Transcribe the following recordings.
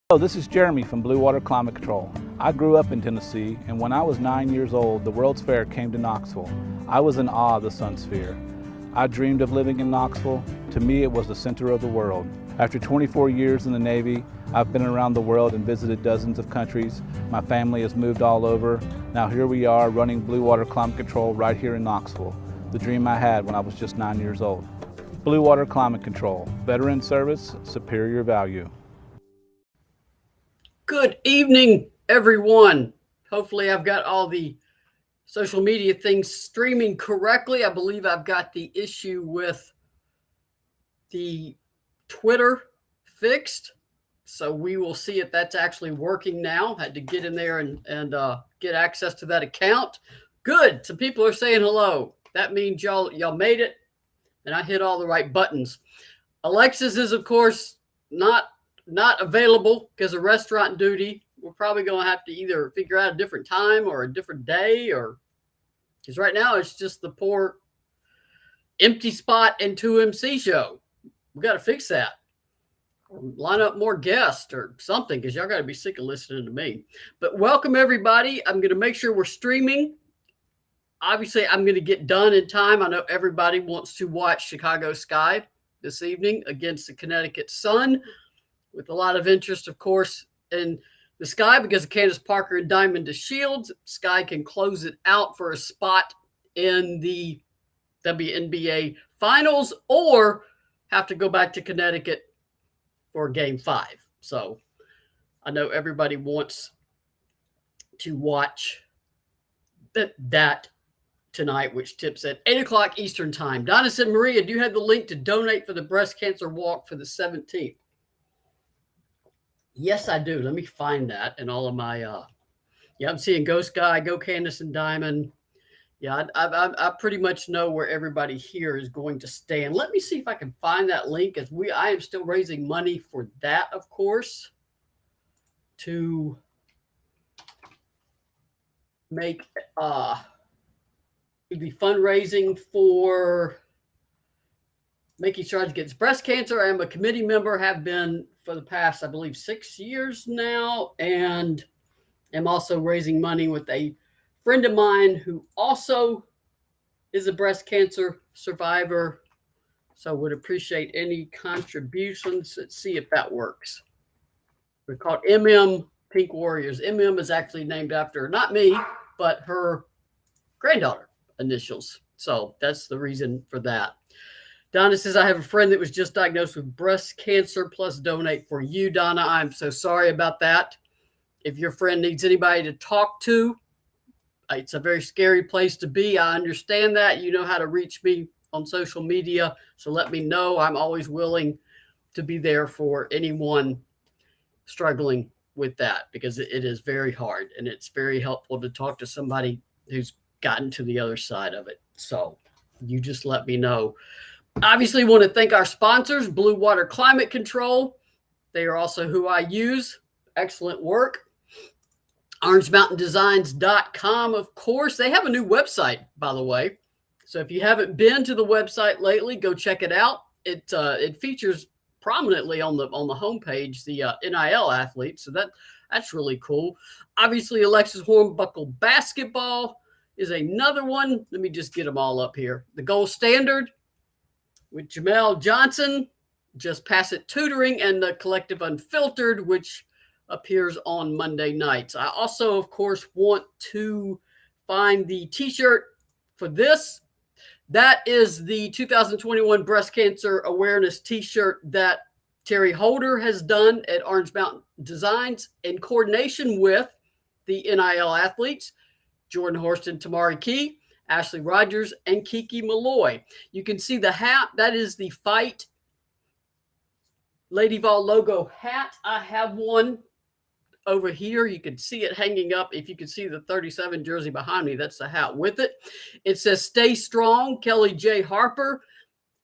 Hello, this is Jeremy from Blue Water Climate Control. I grew up in Tennessee, and when I was 9 years old, the World's Fair came to Knoxville. I was in awe of the Sun Sphere. I dreamed of living in Knoxville. To me, it was the center of the world. After 24 years in the Navy, I've been around the world and visited dozens of countries. My family has moved all over. Now here we are running Blue Water Climate Control right here in Knoxville, the dream I had when I was just 9 years old. Blue Water Climate Control, veteran service, superior value. Good evening, everyone. Hopefully I've got all the social media things streaming correctly. I believe I've got the issue with the Twitter fixed. So we will see if that's actually working now. Had to get in there and get access to that account. Good. Some people are saying hello. That means y'all made it, and I hit all the right buttons. Alexis is, of course, not available because of restaurant duty. We're probably going to have to either figure out a different time or a different day, or because right now it's just the poor empty spot and 2MC show. We got to fix that. Or line up more guests or something, because y'all got to be sick of listening to me. But welcome, everybody. I'm going to make sure we're streaming. Obviously, I'm going to get done in time. I know everybody wants to watch Chicago Sky this evening against the Connecticut Sun, with a lot of interest, of course, in the Sky because of Candace Parker and Diamond DeShields. Sky can close it out for a spot in the WNBA finals or have to go back to Connecticut for Game 5. So I know everybody wants to watch that tonight, which tips at 8 o'clock Eastern time. Donna said, Maria, do you have the link to donate for the breast cancer walk for the 17th? Yes, I do. Let me find that in all of my, I'm seeing Ghost Guy, Go Candace and Diamond. Yeah, I pretty much know where everybody here is going to stand. Let me see if I can find that link, as I am still raising money for that, of course, to make the fundraising for Making Strides Against Breast Cancer. I am a committee member, have been for the past, I believe, 6 years now, and am also raising money with a friend of mine who also is a breast cancer survivor. So would appreciate any contributions. Let's see if that works. We're called MM Pink Warriors. MM is actually named after, not me, but her granddaughter initials. So that's the reason for that. Donna says, I have a friend that was just diagnosed with breast cancer, plus donate for you, Donna. I'm so sorry about that. If your friend needs anybody to talk to, it's a very scary place to be. I understand that. You know how to reach me on social media, so let me know. I'm always willing to be there for anyone struggling with that, because it is very hard, and it's very helpful to talk to somebody who's gotten to the other side of it. So you just let me know. Obviously, want to thank our sponsors, Blue Water Climate Control. They are also who I use. Excellent work. OrangeMountainDesigns.com, of course. They have a new website, by the way. So if you haven't been to the website lately, go check it out. It features prominently on the homepage the NIL athletes. So that's really cool. Obviously, Alexis Hornbuckle basketball is another one. Let me just get them all up here. The Gold Standard with Jamel Johnson, Just Pass It Tutoring, and the Collective Unfiltered, which appears on Monday nights. I also, of course, want to find the t-shirt for this. That is the 2021 Breast Cancer Awareness t-shirt that Terry Holder has done at Orange Mountain Designs in coordination with the NIL athletes, Jordan Horston, Tamari Key, Ashley Rogers, and Kiki Malloy. You can see the hat. That is the Fight Lady Vol logo hat. I have one over here. You can see it hanging up. If you can see the 37 jersey behind me, that's the hat with it. It says, Stay Strong, Kelly J. Harper.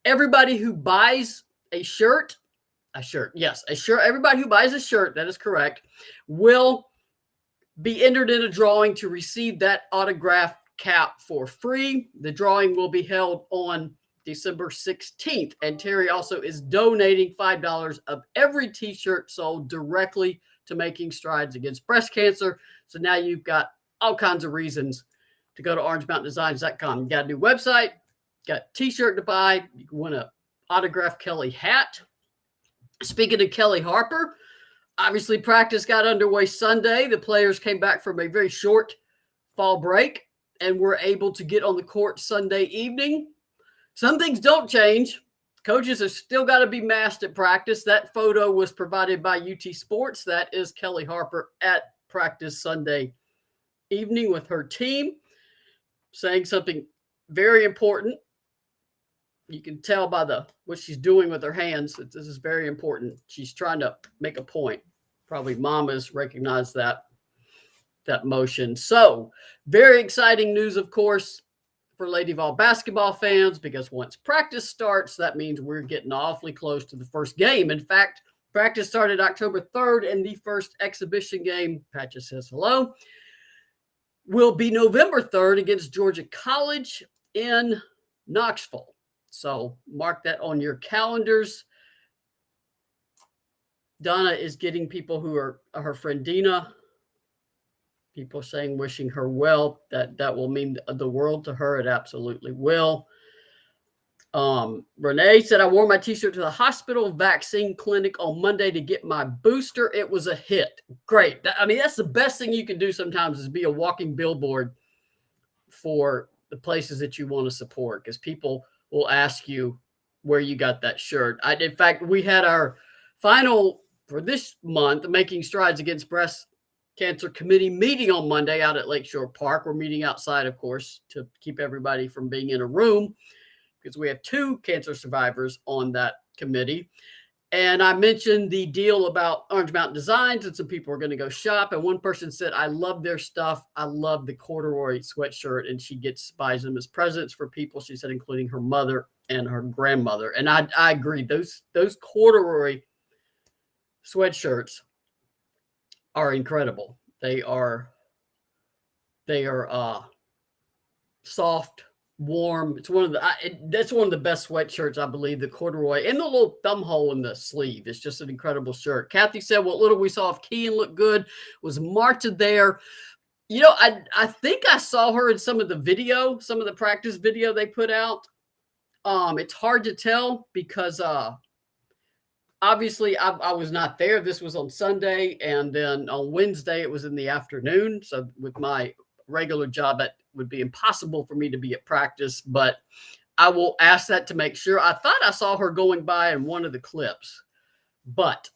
Everybody who buys a shirt, everybody who buys a shirt, that is correct, will be entered in a drawing to receive that autographed cap for free. The drawing will be held on December 16th. And Terry also is donating $5 of every t-shirt sold directly to Making Strides Against Breast Cancer. So now you've got all kinds of reasons to go to orangemountaindesigns.com. You got a new website, got a t-shirt to buy. You can win an autographed Kelly hat. Speaking of Kelly Harper, obviously practice got underway Sunday. The players came back from a very short fall break and were able to get on the court Sunday evening. Some things don't change. Coaches have still got to be masked at practice. That photo was provided by UT Sports. That is Kelly Harper at practice Sunday evening with her team, saying something very important. You can tell by what she's doing with her hands that this is very important. She's trying to make a point. Probably mamas recognize that motion. So very exciting news, of course, for Lady Vol basketball fans, because once practice starts, that means we're getting awfully close to the first game. In fact, practice started October 3rd, and the first exhibition game, Patches says hello, will be November 3rd against Georgia College in Knoxville. So mark that on your calendars. Donna is getting people who are her friend Dina, people saying wishing her well. That will mean the world to her. It absolutely will. Renee said, I wore my t-shirt to the hospital vaccine clinic on Monday to get my booster. It was a hit. Great. That's the best thing you can do sometimes, is be a walking billboard for the places that you want to support, because people will ask you where you got that shirt. In fact, we had our final for this month, Making Strides Against Breast Cancer Committee meeting on Monday out at Lakeshore Park. We're meeting outside, of course, to keep everybody from being in a room, because we have 2 cancer survivors on that committee. And I mentioned the deal about Orange Mountain Designs, and some people are going to go shop. And one person said, I love their stuff. I love the corduroy sweatshirt. And she buys them as presents for people, she said, including her mother and her grandmother. And I agree. Those corduroy sweatshirts are incredible. They are soft, warm. It's that's one of the best sweatshirts, I believe, the corduroy, and the little thumb hole in the sleeve. It's just an incredible shirt. Kathy said, what little we saw of Kean looked good. Was Marta there? I think I saw her in some of the practice video they put out. It's hard to tell because obviously I was not there. This was on Sunday, and then on Wednesday it was in the afternoon. So with my regular job, it would be impossible for me to be at practice, but I will ask that to make sure. I thought I saw her going by in one of the clips, but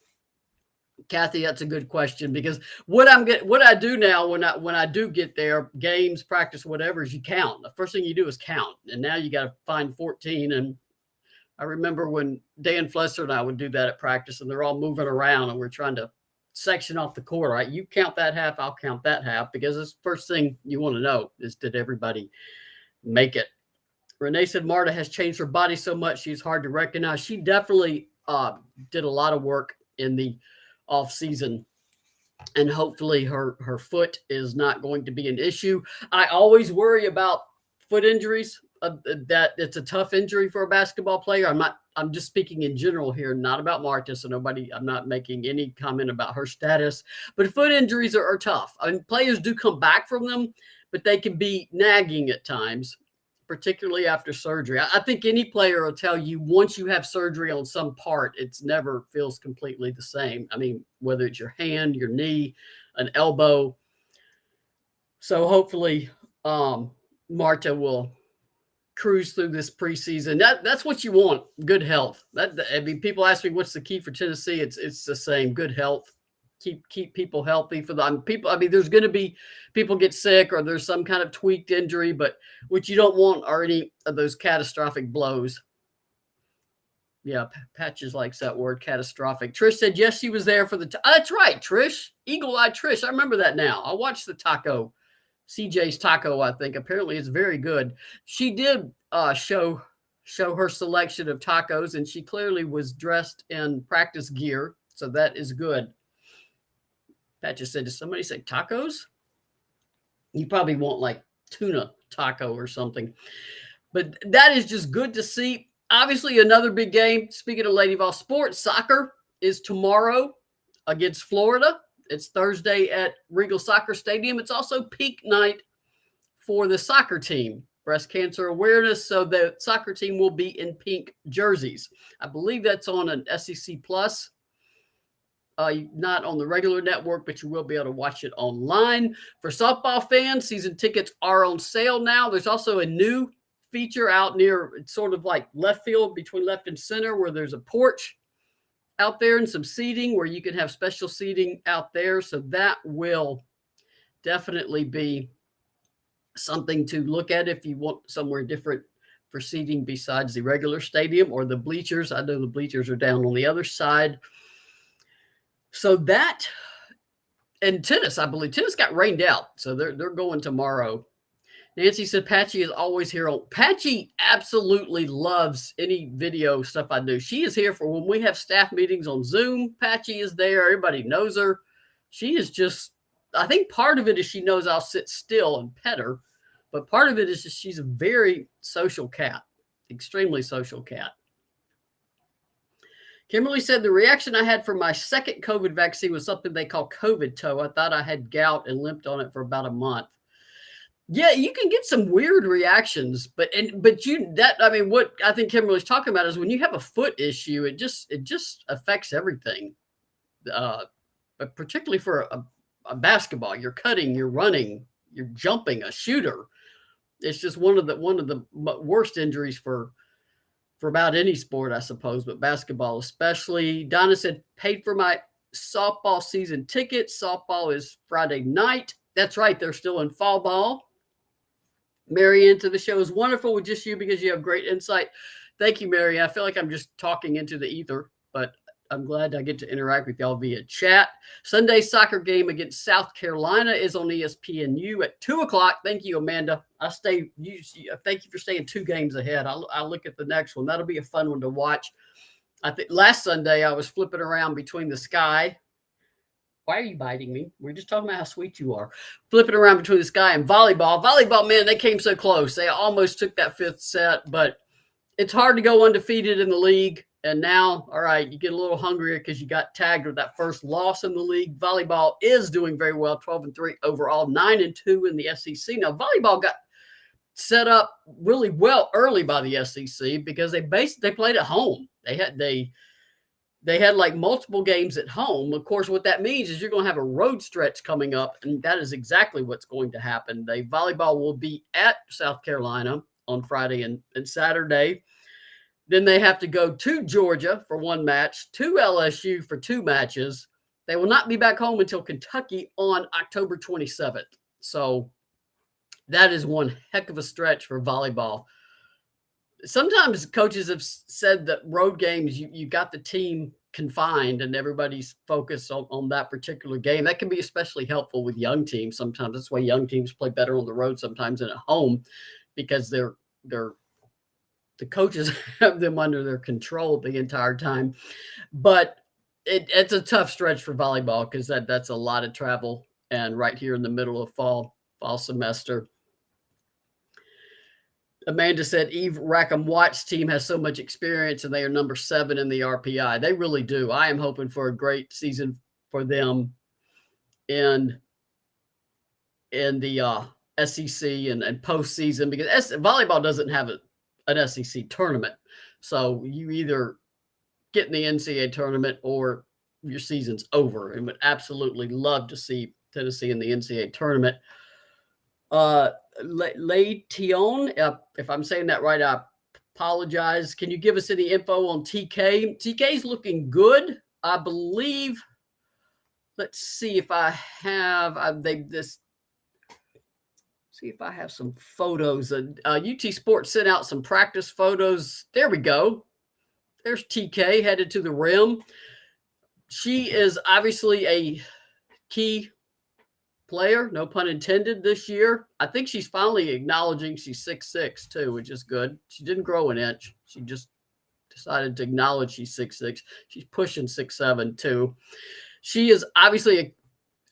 Kathy, that's a good question, because what I do now when I do get there, games, practice, whatever, is you count. The first thing you do is count, and now you got to find 14. And I remember when Dan Flesser and I would do that at practice, and they're all moving around, and we're trying to section off the court, right? You count that half, I'll count that half, because the first thing you want to know is, did everybody make it? Renee said Marta has changed her body so much she's hard to recognize. She definitely did a lot of work in the off season, and hopefully her foot is not going to be an issue. I always worry about foot injuries. That it's a tough injury for a basketball player. I'm just speaking in general here, not about Marta. So I'm not making any comment about her status, but foot injuries are tough. Players do come back from them, but they can be nagging at times, particularly after surgery. I think any player will tell you, once you have surgery on some part, it's never feels completely the same. Whether it's your hand, your knee, an elbow. So hopefully Marta will cruise through this preseason. That's what you want. Good health. People ask me what's the key for Tennessee. It's the same. Good health. Keep people healthy for them. There's going to be people get sick, or there's some kind of tweaked injury, but what you don't want are any of those catastrophic blows. Yeah, Patches likes that word, catastrophic. Trish said yes, she was there for that's right, Trish. Eagle-eyed Trish. I remember that now. I watched the taco. CJ's Taco, I think. Apparently it's very good. She did show her selection of tacos, and she clearly was dressed in practice gear, so that is good. Pat just said, did somebody say tacos? You probably want like tuna taco or something. But that is just good to see. Obviously, another big game. Speaking of Lady Vol sports, soccer is tomorrow against Florida. It's Thursday at Regal Soccer Stadium. It's also peak night for the soccer team, breast cancer awareness. So the soccer team will be in pink jerseys. I believe that's on an SEC Plus. Not on the regular network, but you will be able to watch it online. For softball fans, season tickets are on sale now. There's also a new feature out near, it's sort of like left field between left and center, where there's a porch out there and some seating where you can have special seating out there. So that will definitely be something to look at if you want somewhere different for seating besides the regular stadium or the bleachers. I know the bleachers are down on the other side. So that, and tennis, I believe tennis got rained out. So they're going tomorrow. Nancy said Patchy is always here. Patchy absolutely loves any video stuff I do. She is here for when we have staff meetings on Zoom. Patchy is there. Everybody knows her. She is just, I think part of it is she knows I'll sit still and pet her. But part of it is just she's a very social cat, extremely social cat. Kimberly said the reaction I had for my second COVID vaccine was something they call COVID toe. I thought I had gout and limped on it for about a month. Yeah, you can get some weird reactions, but what I think Kimberly's talking about is when you have a foot issue, it just affects everything. But particularly for a basketball, you're cutting, you're running, you're jumping, a shooter. It's just one of the worst injuries for about any sport, I suppose, but basketball especially. Donna said, paid for my softball season tickets. Softball is Friday night. That's right. They're still in fall ball. Mary into the show is wonderful with just you because you have great insight. Thank you, Mary. I feel like I'm just talking into the ether, but I'm glad I get to interact with y'all via chat. Sunday soccer game against South Carolina is on ESPNU at 2:00. Thank you, Amanda. Thank you for staying 2 games ahead. I'll look at the next one. That'll be a fun one to watch. I think last Sunday I was flipping around between the Sky. Why are you biting me? We're just talking about how sweet you are. Flipping around between the Sky and volleyball. Volleyball, man, they came so close. They almost took that 5th set, but it's hard to go undefeated in the league. And now, all right, you get a little hungrier because you got tagged with that first loss in the league. Volleyball is doing very well, 12-3 overall, 9-2 in the SEC. Now, volleyball got set up really well early by the SEC because they played at home. They had like multiple games at home. Of course, what that means is you're going to have a road stretch coming up, and that is exactly what's going to happen. Volleyball will be at South Carolina on Friday and Saturday. Then they have to go to Georgia for 1 match, to LSU for 2 matches. They will not be back home until Kentucky on October 27th. So that is one heck of a stretch for volleyball. Sometimes coaches have said that road games, you got the team confined and everybody's focused on that particular game. That can be especially helpful with young teams sometimes. That's why young teams play better on the road sometimes than at home, because the coaches have them under their control the entire time. But it's a tough stretch for volleyball because that's a lot of travel, and right here in the middle of fall semester. Amanda said Eve Rackham Watts team has so much experience and they are number 7 in the RPI. They really do. I am hoping for a great season for them in the SEC and postseason, because volleyball doesn't have an SEC tournament. So you either get in the NCAA tournament or your season's over, and would absolutely love to see Tennessee in the NCAA tournament. Tion, if I'm saying that right, I apologize. Can you give us any info on TK? TK's looking good, I believe. Let's see if I have. See if I have some photos. UT Sports sent out some practice photos. There we go. There's TK headed to the rim. She is obviously a key player, no pun intended, this year. I think she's finally acknowledging she's 6'6" too, which is good. She didn't grow an inch. She just decided to acknowledge she's 6'6". She's pushing 6'7" too. She is obviously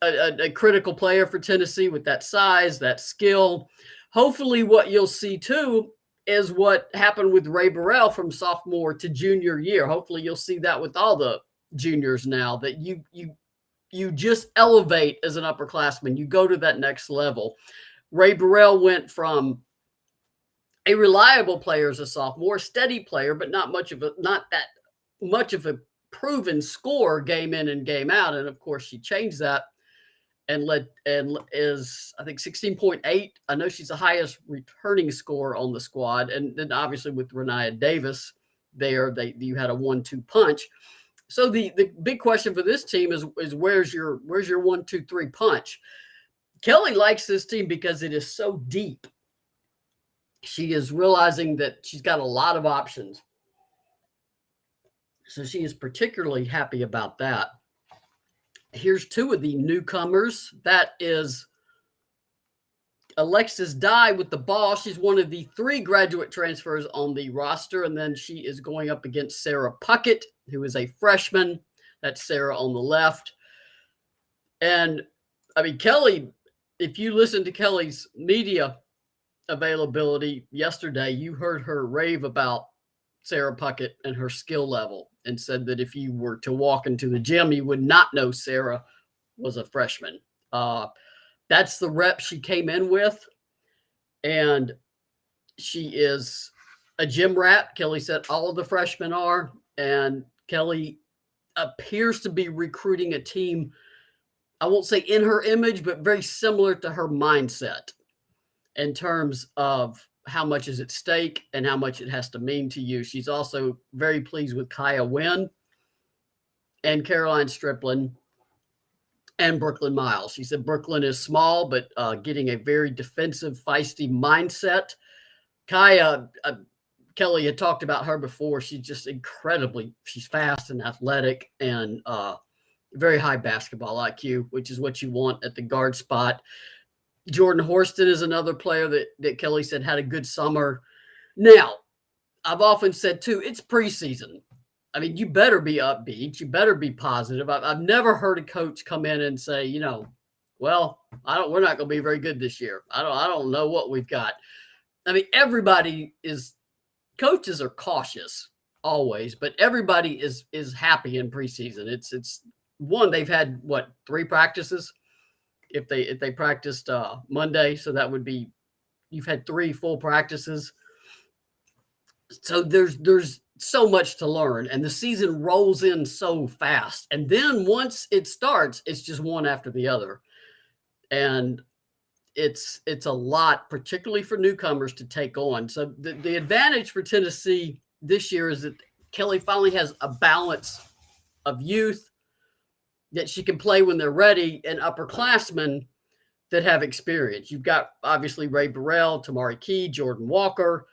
a critical player for Tennessee with that size, that skill. Hopefully what you'll see too is what happened with Ray Burrell from sophomore to junior year. Hopefully you'll see that with all the juniors now, that you just elevate as an upperclassman. You go to that next level. Ray Burrell went from a reliable player as a sophomore, steady player, but not that much of a proven scorer game in and game out. And of course, she changed that and is, I think, 16.8. I know she's the highest returning scorer on the squad. And then obviously with Renia Davis there, you had a 1-2 punch. So the big question for this team is where's your 1-2-3 punch? Kelly likes this team because it is so deep. She is realizing that she's got a lot of options. So she is particularly happy about that. Here's two of the newcomers. That is Alexis Dye with the ball. She's one of the 3 graduate transfers on the roster. And then she is going up against Sarah Puckett, who is a freshman. That's Sarah on the left. And I mean, Kelly, if you listen to Kelly's media availability yesterday, you heard her rave about Sarah Puckett and her skill level, and said that if you were to walk into the gym, you would not know Sarah was a freshman. That's the rep she came in with, and she is a gym rat. Kelly said all of the freshmen are, and Kelly appears to be recruiting a team, I won't say in her image, but very similar to her mindset in terms of how much is at stake and how much it has to mean to you. She's also very pleased with Kaya Wynn and Caroline Striplin and Brooklyn Miles. She said Brooklyn is small, but getting a very defensive, feisty mindset. Kaya, Kelly had talked about her before. She's just she's fast and athletic and very high basketball IQ, which is what you want at the guard spot. Jordan Horston is another player that Kelly said had a good summer. Now, I've often said too, it's preseason. I mean, you better be upbeat. You better be positive. I've never heard a coach come in and say, well, we're not going to be very good this year. I don't know what we've got. I mean, coaches are cautious always, but everybody is happy in preseason. It's one, they've had 3 practices. If they practiced Monday, so that would be, you've had 3 full practices. So there's so much to learn, and the season rolls in so fast. And then once it starts, it's just one after the other. And it's a lot, particularly for newcomers, to take on. So the advantage for Tennessee this year is that Kelly finally has a balance of youth that she can play when they're ready, and upperclassmen that have experience. You've got obviously Ray Burrell, Tamari Key, Jordan Walker,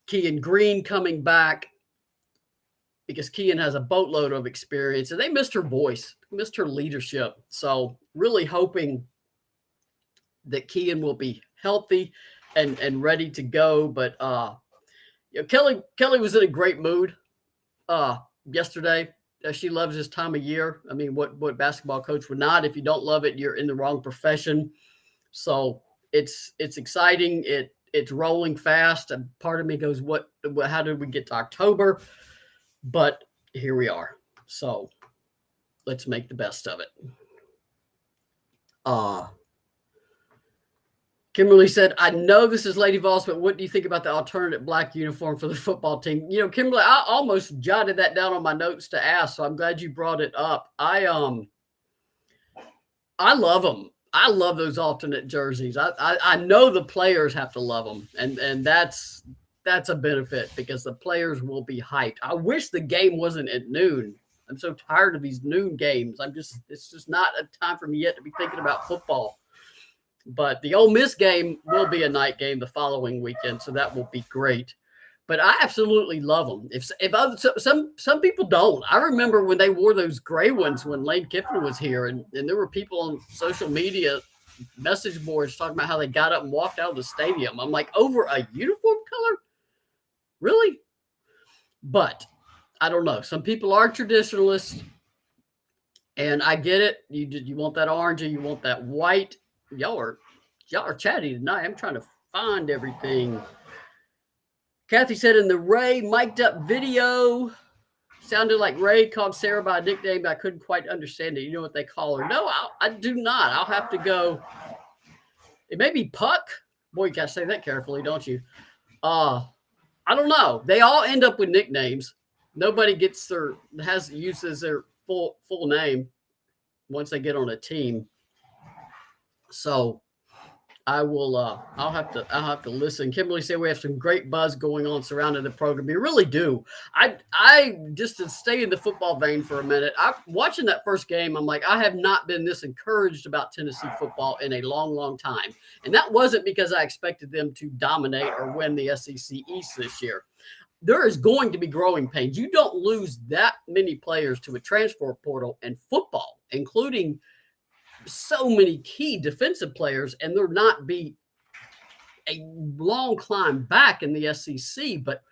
Kean Green coming back, because Kean has a boatload of experience, and they missed her voice, missed her leadership. So really hoping that Kean will be healthy and ready to go. But Kelly was in a great mood yesterday. She loves this time of year. I mean, what basketball coach would not? If you don't love it, you're in the wrong profession. So it's exciting. It's rolling fast. And part of me goes, how did we get to October? But here we are. So let's make the best of it. Kimberly said, I know this is Lady Vols, but what do you think about the alternate black uniform for the football team? Kimberly, I almost jotted that down on my notes to ask, so I'm glad you brought it up. I love them. I love those alternate jerseys. I know the players have to love them, and that's a benefit because the players will be hyped. I wish the game wasn't at noon. I'm so tired of these noon games. It's just not a time for me yet to be thinking about football. But the Ole Miss game will be a night game the following weekend, so that will be great. But I absolutely love them. Some people don't. I remember when they wore those gray ones when Lane Kiffin was here, and there were people on social media message boards talking about how they got up and walked out of the stadium. I'm like, over a uniform color? Really? But I don't know. Some people are traditionalists, and I get it. You want that orange or you want that white. Y'all are chatty tonight. I'm trying to find everything. Kathy said in the Ray mic'd up video, sounded like Ray called Sarah by a nickname, but I couldn't quite understand it. You know what they call her? No, I do not. I'll have to go. It may be Puck. Boy, you gotta say that carefully, don't you? I don't know. They all end up with nicknames. Nobody uses their full name once they get on a team. So I'll have to listen. Kimberly said we have some great buzz going on surrounding the program. We really do. I just to stay in the football vein for a minute. I'm watching that first game. I'm like, I have not been this encouraged about Tennessee football in a long, long time. And that wasn't because I expected them to dominate or win the SEC East this year. There is going to be growing pains. You don't lose that many players to a transfer portal in football, including so many key defensive players, and there not be a long climb back in the SEC. But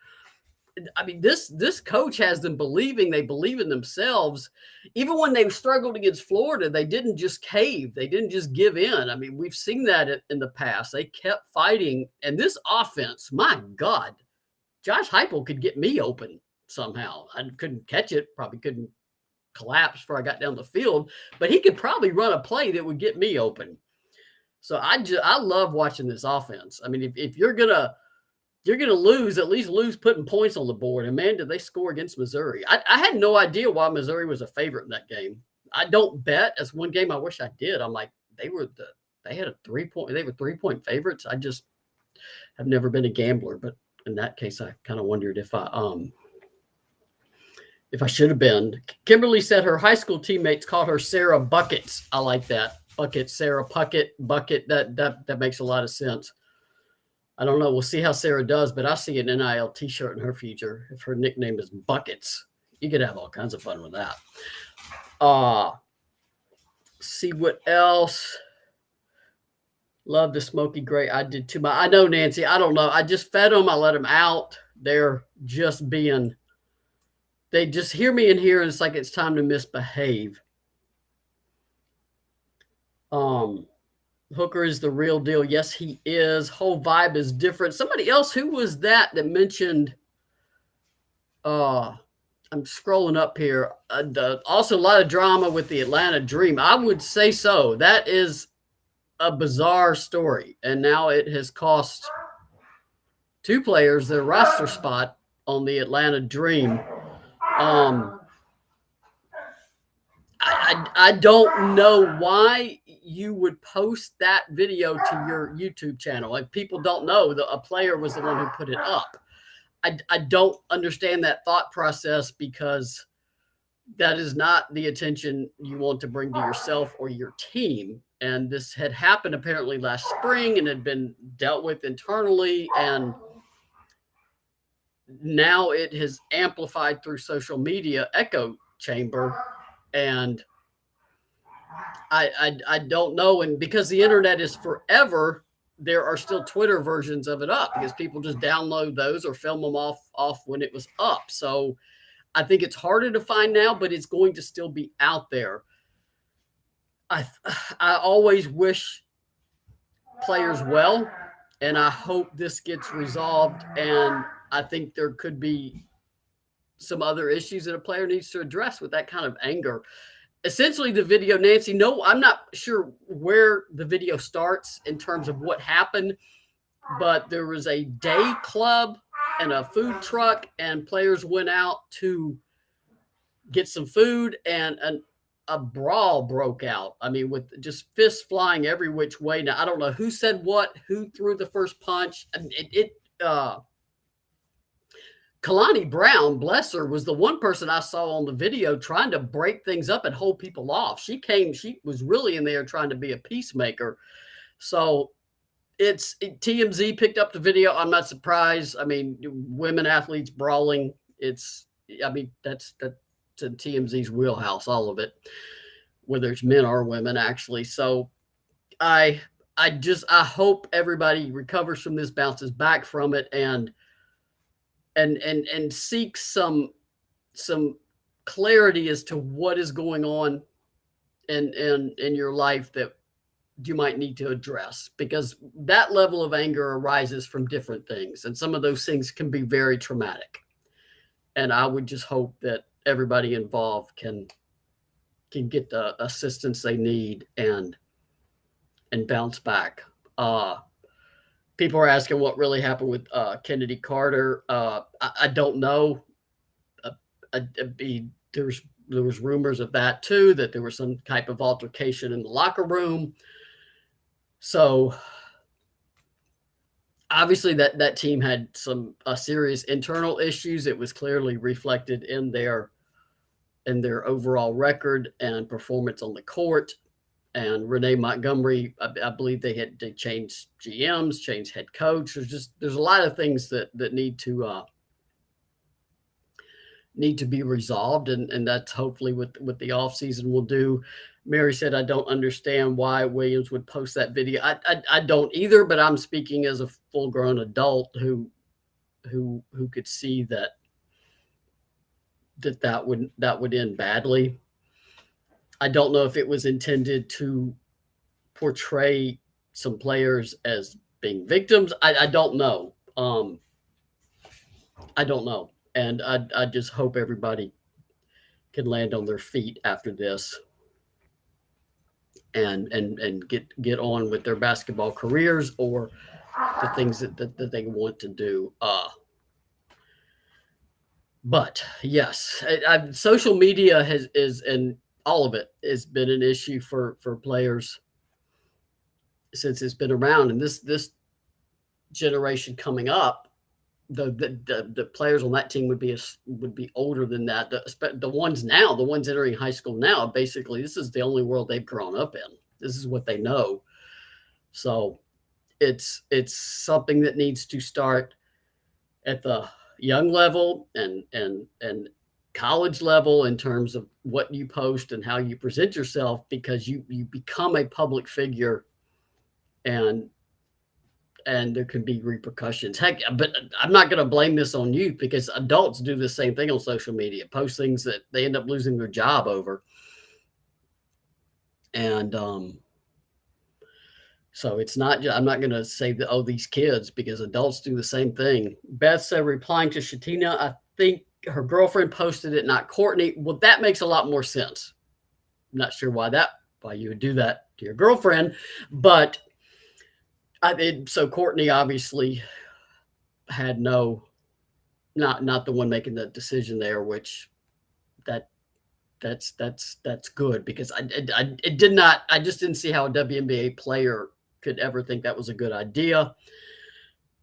I mean, this coach has them believing they believe in themselves. Even when they struggled against Florida, they didn't just cave. They didn't just give in. I mean, we've seen that in the past. They kept fighting. And this offense, my God, Josh Heupel could get me open somehow. I couldn't catch it, probably couldn't collapse before I got down the field, but he could probably run a play that would get me open. So I love watching this offense. I mean, if you're gonna lose, at least lose putting points on the board. And man, did they score against Missouri? I had no idea why Missouri was a favorite in that game. I don't bet. As one game I wish I did. I'm like, they were 3-point favorites. I just have never been a gambler, but in that case, I kind of wondered if I should have been. Kimberly said her high school teammates called her Sarah Buckets. I like that. Bucket, Sarah Puckett, Bucket. That makes a lot of sense. I don't know. We'll see how Sarah does, but I see an NIL t-shirt in her future. If her nickname is Buckets, you could have all kinds of fun with that. See what else. Love the smoky gray. I did too much. I know, Nancy. I don't know. I just fed them. I let them out. They're just they just hear me in here, and it's like it's time to misbehave. Hooker is the real deal. Yes, he is. Whole vibe is different. Somebody else, who was that mentioned? I'm scrolling up here. Also, a lot of drama with the Atlanta Dream. I would say so. That is a bizarre story, and now it has cost two players their roster spot on the Atlanta Dream. I don't know why you would post that video to your YouTube channel. Like, people don't know that a player was the one who put it up. I don't understand that thought process, because that is not the attention you want to bring to yourself or your team. And this had happened apparently last spring and had been dealt with internally, and now it has amplified through social media echo chamber. And I don't know. And because the internet is forever, there are still Twitter versions of it up, because people just download those or film them off when it was up. So I think it's harder to find now, but it's going to still be out there. I always wish players well, and I hope this gets resolved. And I think there could be some other issues that a player needs to address with that kind of anger. Essentially, the video, Nancy, no, I'm not sure where the video starts in terms of what happened, but there was a day club and a food truck, and players went out to get some food, and a brawl broke out. I mean, with just fists flying every which way. Now, I don't know who said what, who threw the first punch. Kalani Brown, bless her, was the one person I saw on the video trying to break things up and hold people off. She was really in there trying to be a peacemaker. So TMZ picked up the video. I'm not surprised. I mean, women athletes brawling. That's in TMZ's wheelhouse, all of it, whether it's men or women, actually. So I hope everybody recovers from this, bounces back from it, and seek some clarity as to what is going on in your life that you might need to address, because that level of anger arises from different things. And some of those things can be very traumatic. And I would just hope that everybody involved can get the assistance they need and bounce back. People are asking what really happened with Kennedy Carter. I don't know. There was rumors of that too, that there was some type of altercation in the locker room. So obviously that team had some serious internal issues. It was clearly reflected in their overall record and performance on the court. And Renee Montgomery, I believe they changed GMs, changed head coach. There's a lot of things that need to be resolved, and that's hopefully what the offseason will do. Mary said, I don't understand why Williams would post that video. I don't either, but I'm speaking as a full-grown adult who could see that would end badly. I don't know if it was intended to portray some players as being victims. I don't know. I don't know. And I just hope everybody can land on their feet after this and get on with their basketball careers or the things that they want to do. But yes, social media is and all of it has been an issue for players since it's been around. And this generation coming up, the players on that team would be older than that. The ones entering high school now, basically, this is the only world they've grown up in. This is what they know. So it's something that needs to start at the young level and college level in terms of what you post and how you present yourself, because you become a public figure and there can be repercussions. Heck, but I'm not going to blame this on youth, because adults do the same thing on social media, post things that they end up losing their job over. And so it's not, I'm not going to say that, oh, these kids, because adults do the same thing. Beth said, replying to Shatina, I think her girlfriend posted it, not Courtney. Well, that makes a lot more sense. I'm not sure why you would do that to your girlfriend, but so Courtney obviously had not the one making the decision there, which that's good, because I just didn't see how a WNBA player could ever think that was a good idea.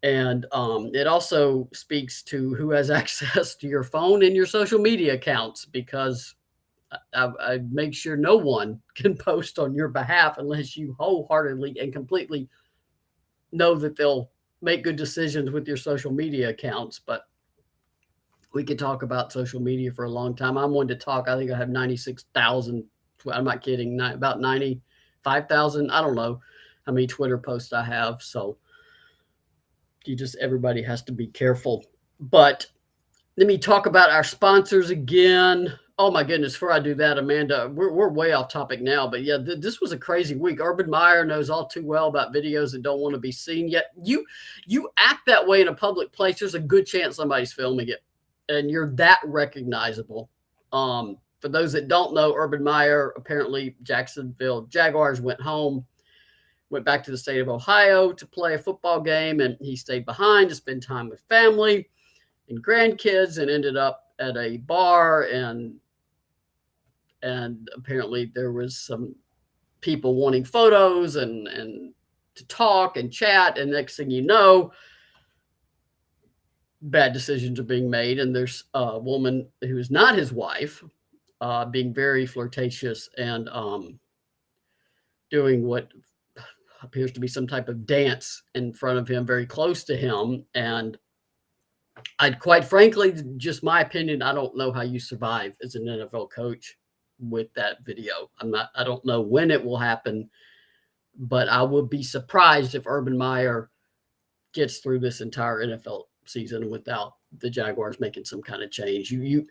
And it also speaks to who has access to your phone and your social media accounts, because I make sure no one can post on your behalf unless you wholeheartedly and completely know that they'll make good decisions with your social media accounts. But we could talk about social media for a long time. I'm one to talk. I think I have 96,000. I'm not kidding. About 95,000. I don't know how many Twitter posts I have. So everybody has to be careful. But let me talk about our sponsors again. Oh my goodness, before I do that, Amanda, we're way off topic now, but yeah, this was a crazy week. Urban Meyer knows all too well about videos that don't want to be seen. Yet you act that way in a public place, there's a good chance somebody's filming it, and you're that recognizable. For those that don't know, Urban Meyer, apparently Jacksonville Jaguars went back to the state of Ohio to play a football game, and he stayed behind to spend time with family and grandkids, and ended up at a bar, and apparently there was some people wanting photos and to talk and chat, and next thing you know, bad decisions are being made, and there's a woman who is not his wife being very flirtatious and doing what appears to be some type of dance in front of him, very close to him. And quite frankly, just my opinion, I don't know how you survive as an NFL coach with that video. I don't know when it will happen, but I would be surprised if Urban Meyer gets through this entire NFL season without the Jaguars making some kind of change. You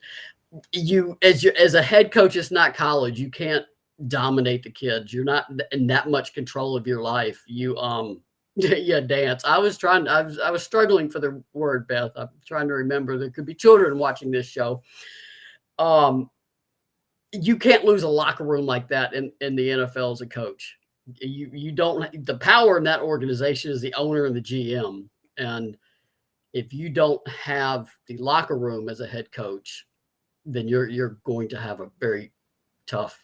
as a head coach, it's not college. You can't dominate the kids. You're not in that much control of your life. You yeah, dance. I was struggling for the word, Beth. I'm trying to remember. There could be children watching this show. You can't lose a locker room like that in the NFL as a coach. You don't. The power in that organization is the owner and the GM. And if you don't have the locker room as a head coach, then you're going to have a very tough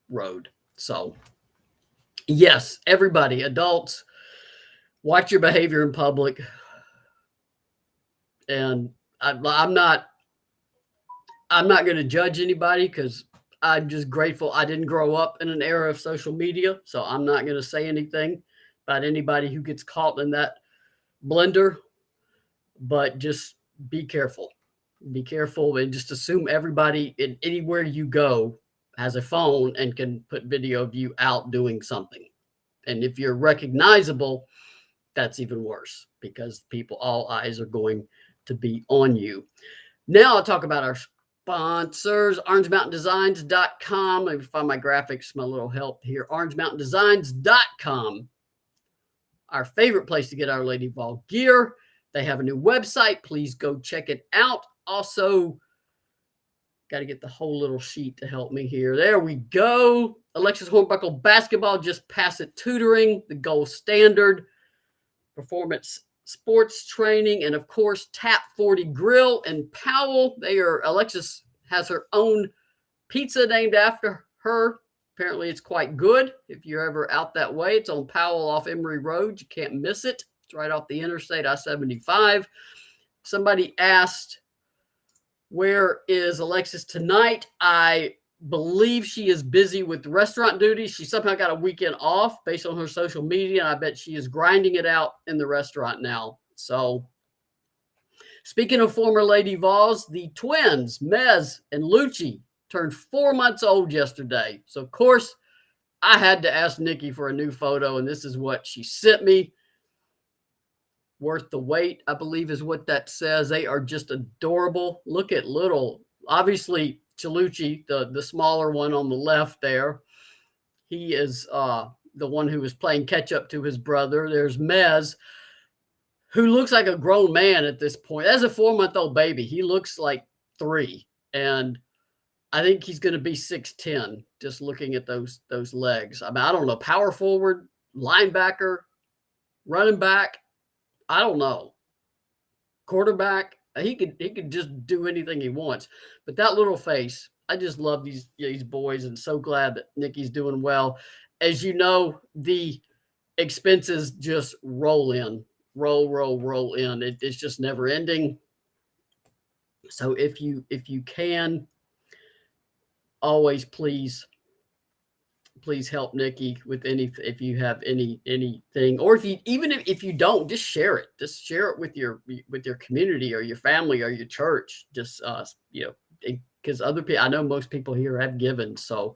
road. So yes, everybody, adults, watch your behavior in public. And I'm not going to judge anybody, because I'm just grateful I didn't grow up in an era of social media. So I'm not going to say anything about anybody who gets caught in that blender, but just be careful. Be careful, and just assume everybody anywhere you go has a phone and can put video of you out doing something. And if you're recognizable, that's even worse, because all eyes are going to be on you. Now I'll talk about our sponsors, OrangeMountainDesigns.com. Let me find my graphics, my little help here. OrangeMountainDesigns.com, our favorite place to get our Lady Vol gear. They have a new website. Please go check it out. Also, got to get the whole little sheet to help me here. There we go. Alexis Hornbuckle basketball, just pass it tutoring, the gold standard, performance sports training, and of course, Tap 40 Grill and Powell. Alexis has her own pizza named after her. Apparently, it's quite good. If you're ever out that way, it's on Powell off Emory Road. You can't miss it. It's right off the interstate, I-75. Somebody asked, where is Alexis tonight? I believe she is busy with restaurant duties. She somehow got a weekend off based on her social media, and I bet she is grinding it out in the restaurant now. So, speaking of former Lady Vols, the twins, Mez and Lucci, turned 4 months old yesterday. So, of course, I had to ask Nikki for a new photo, and this is what she sent me. Worth the wait, I believe, is what that says. They are just adorable. Look at little, obviously, Chalucci, the smaller one on the left there. He is the one who was playing catch up to his brother. There's Mez, who looks like a grown man at this point. As a 4-month-old baby, he looks like 3. And I think he's going to be 6'10", just looking at those legs. I mean, I don't know, power forward, linebacker, running back. I don't know. Quarterback, he could just do anything he wants. But that little face, I just love these boys, and so glad that Nikki's doing well. As you know, the expenses just roll in. Roll in. It's just never ending. So if you can, always please help Nikki with anything. If you have anything, or if you don't, just share it. Just share it with your community or your family or your church. Just because other people, I know most people here have given. So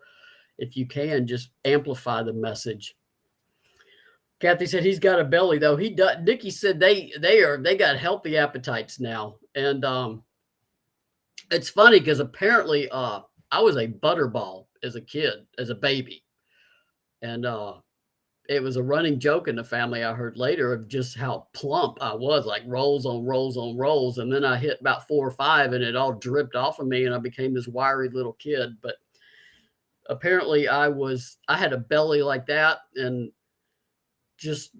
if you can, just amplify the message. Kathy said he's got a belly though. He does. Nikki said they got healthy appetites now, and it's funny because apparently I was a butterball as a kid, as a baby. And it was a running joke in the family, I heard later, of just how plump I was, like rolls on rolls on rolls. And then I hit about 4 or 5 and it all dripped off of me and I became this wiry little kid. But apparently I had a belly like that, and just,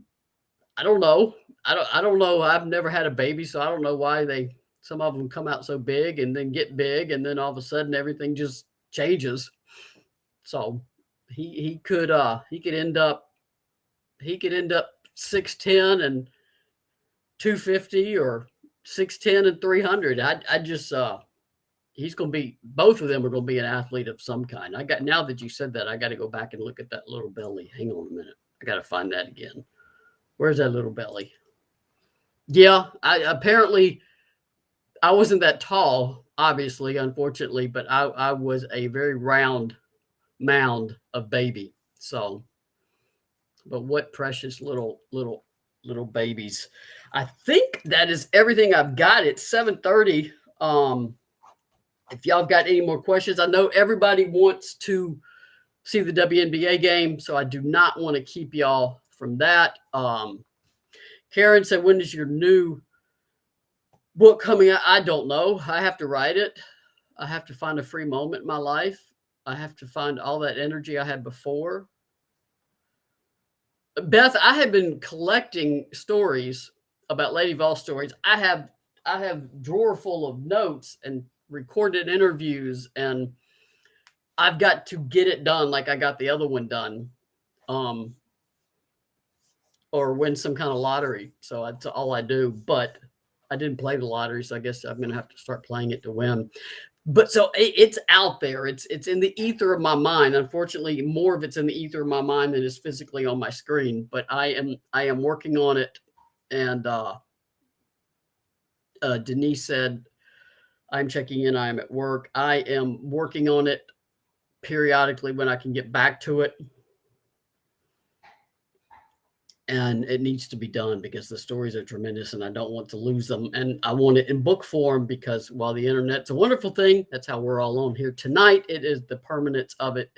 I don't know. I don't know. I've never had a baby, so I don't know why some of them come out so big and then get big, and then all of a sudden everything just changes. So he could end up 6'10" and 250, or 6'10" and 300. I just he's going to be, both of them are going to be an athlete of some kind. Now that you said that, I got to go back and look at that little belly. Hang on a minute. I got to find that again. Where's that little belly? Yeah, apparently I wasn't that tall, obviously, unfortunately, but I was a very round mound of baby. So, but what precious little babies. I think that is everything I've got. It's 7:30. If y'all got any more questions, I know everybody wants to see the WNBA game, so I do not want to keep y'all from that. Karen said, when is your new book coming out? I don't know. I have to write it. I have to find a free moment in my life. I have to find all that energy I had before. Beth, I have been collecting stories about Lady Vol stories. I have a drawer full of notes and recorded interviews, and I've got to get it done like I got the other one done. Or win some kind of lottery. So that's all I do. But I didn't play the lottery, so I guess I'm going to have to start playing it to win. But so it's out there. It's in the ether of my mind. Unfortunately, more of it's in the ether of my mind than is physically on my screen. But I am working on it. And Denise said, I'm checking in. I am at work. I am working on it periodically when I can get back to it. And it needs to be done because the stories are tremendous and I don't want to lose them. And I want it in book form because while the internet's a wonderful thing, that's how we're all on here tonight. It is the permanence of it.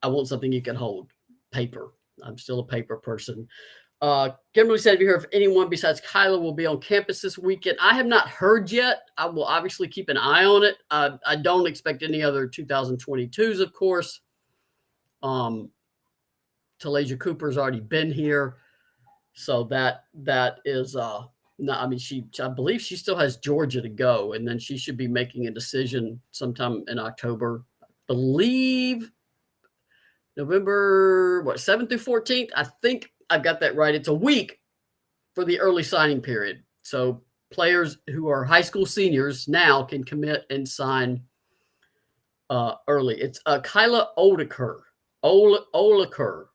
I want something you can hold. Paper. I'm still a paper person. Kimberly said, have you heard if anyone besides Kyla will be on campus this weekend? I have not heard yet. I will obviously keep an eye on it. I don't expect any other 2022s, of course. Talasia Cooper's already been here. So that is no, I mean, I believe she still has Georgia to go, and then she should be making a decision sometime in October. I believe November 7th through 14th. I think I've got that right. It's a week for the early signing period. So players who are high school seniors now can commit and sign early. It's Kyla Olaker. Olaker.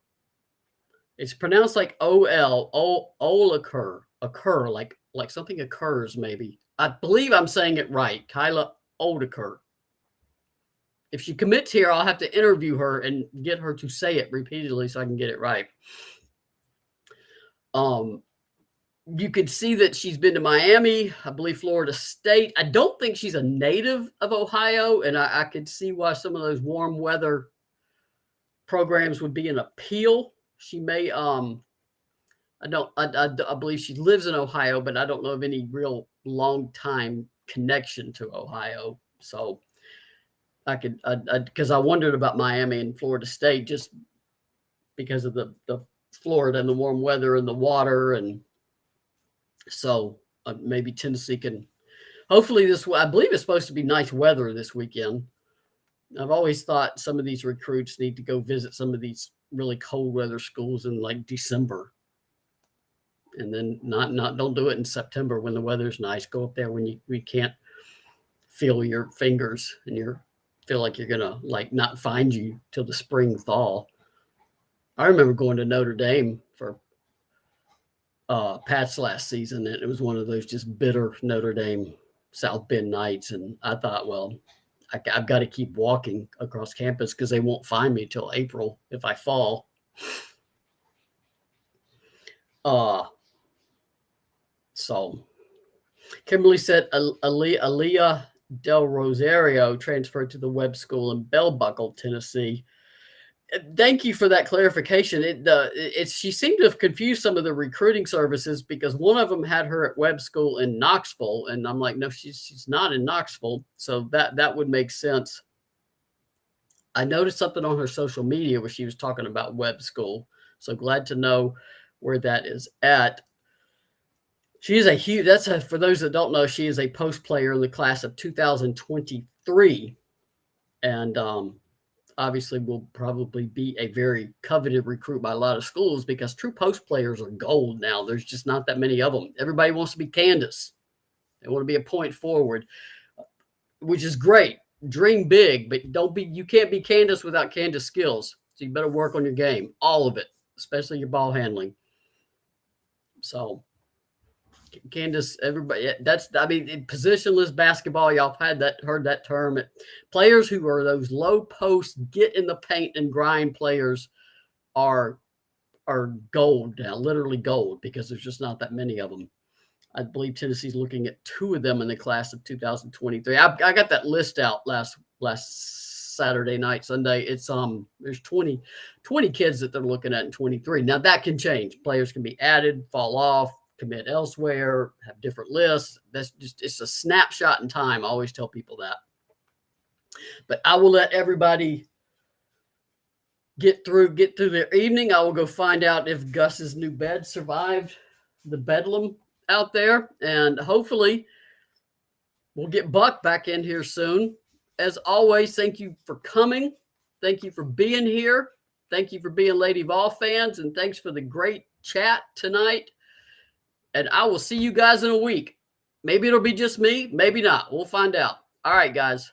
It's pronounced like Olaker, occur, like something occurs maybe. I believe I'm saying it right. Kyla Olaker. If she commits here, I'll have to interview her and get her to say it repeatedly so I can get it right. You could see that she's been to Miami, I believe Florida State. I don't think she's a native of Ohio, and I could see why some of those warm weather programs would be an appeal. She may, I believe she lives in Ohio, but I don't know of any real long time connection to Ohio. So because I wondered about Miami and Florida State just because of the Florida and the warm weather and the water. And so maybe Tennessee can, hopefully I believe it's supposed to be nice weather this weekend. I've always thought some of these recruits need to go visit some of these really cold weather schools in like December, and then don't do it in September when the weather's nice. Go up there when we can't feel your fingers and feel like you're gonna like not find you till the spring thaw. I remember going to Notre Dame for Pat's last season, and it was one of those just bitter Notre Dame South Bend nights, and I thought, well, I've got to keep walking across campus because they won't find me till April if I fall. So Kimberly said Aaliyah Del Rosario transferred to the Webb School in Bell Buckle, Tennessee. Thank you for that clarification. She seemed to have confused some of the recruiting services because one of them had her at Webb School in Knoxville, and I'm like, no, she's not in Knoxville, so that would make sense. I noticed something on her social media where she was talking about Webb School, so glad to know where that is at. She is for those that don't know, she is a post player in the class of 2023, and obviously will probably be a very coveted recruit by a lot of schools because true post players are gold now. There's just not that many of them. Everybody wants to be Candace. They want to be a point forward, which is great. Dream big, but you can't be Candace without Candace skills. So you better work on your game, all of it, especially your ball handling. So Candace, everybody, positionless basketball. Y'all heard that term. Players who are those low post, get in the paint and grind players are gold now, literally gold, because there's just not that many of them. I believe Tennessee's looking at 2 of them in the class of 2023. I got that list out last Saturday night, Sunday. It's there's 20 kids that they're looking at in 23. Now that can change. Players can be added, fall off, commit elsewhere, have different lists. That's just, it's a snapshot in time. I always tell people that. But I will let everybody get through their evening. I will go find out if Gus's new bed survived the bedlam out there, and hopefully we'll get Buck back in here soon. As always, thank you for coming. Thank you for being here. Thank you for being Lady Vol fans, and thanks for the great chat tonight. And I will see you guys in a week. Maybe it'll be just me, maybe not. We'll find out. All right, guys.